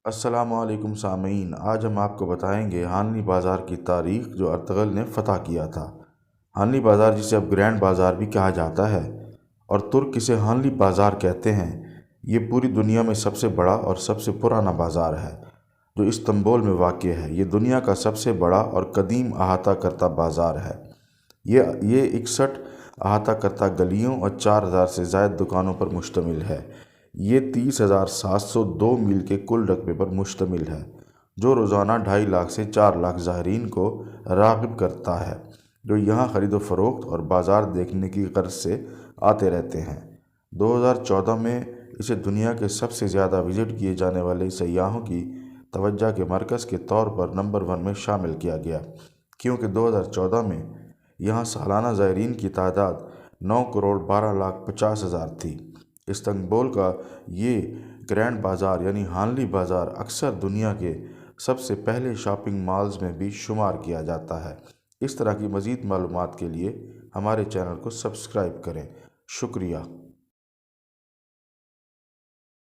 السلام علیکم سامعین، آج ہم آپ کو بتائیں گے ہانلی بازار کی تاریخ جو ارطغرل نے فتح کیا تھا۔ ہانلی بازار، جسے اب گرینڈ بازار بھی کہا جاتا ہے اور ترک اسے ہانلی بازار کہتے ہیں، یہ پوری دنیا میں سب سے بڑا اور سب سے پرانا بازار ہے جو استنبول میں واقع ہے۔ یہ دنیا کا سب سے بڑا اور قدیم احاطہ کرتا بازار ہے۔ یہ 61 احاطہ کرتا گلیوں اور 4000 سے زائد دکانوں پر مشتمل ہے۔ یہ 30,702 میل کے کل رقبے پر مشتمل ہے، جو روزانہ 2.5 لاکھ سے 4 لاکھ زائرین کو راغب کرتا ہے، جو یہاں خرید و فروخت اور بازار دیکھنے کی غرض سے آتے رہتے ہیں۔ 2014 میں اسے دنیا کے سب سے زیادہ وزٹ کیے جانے والے سیاحوں کی توجہ کے مرکز کے طور پر نمبر 1 میں شامل کیا گیا، کیونکہ 2014 میں یہاں سالانہ زائرین کی تعداد 9,12,50,000 تھی۔ استنبول کا یہ گرینڈ بازار یعنی ہانلی بازار اکثر دنیا کے سب سے پہلے شاپنگ مالز میں بھی شمار کیا جاتا ہے۔ اس طرح کی مزید معلومات کے لیے ہمارے چینل کو سبسکرائب کریں۔ شکریہ۔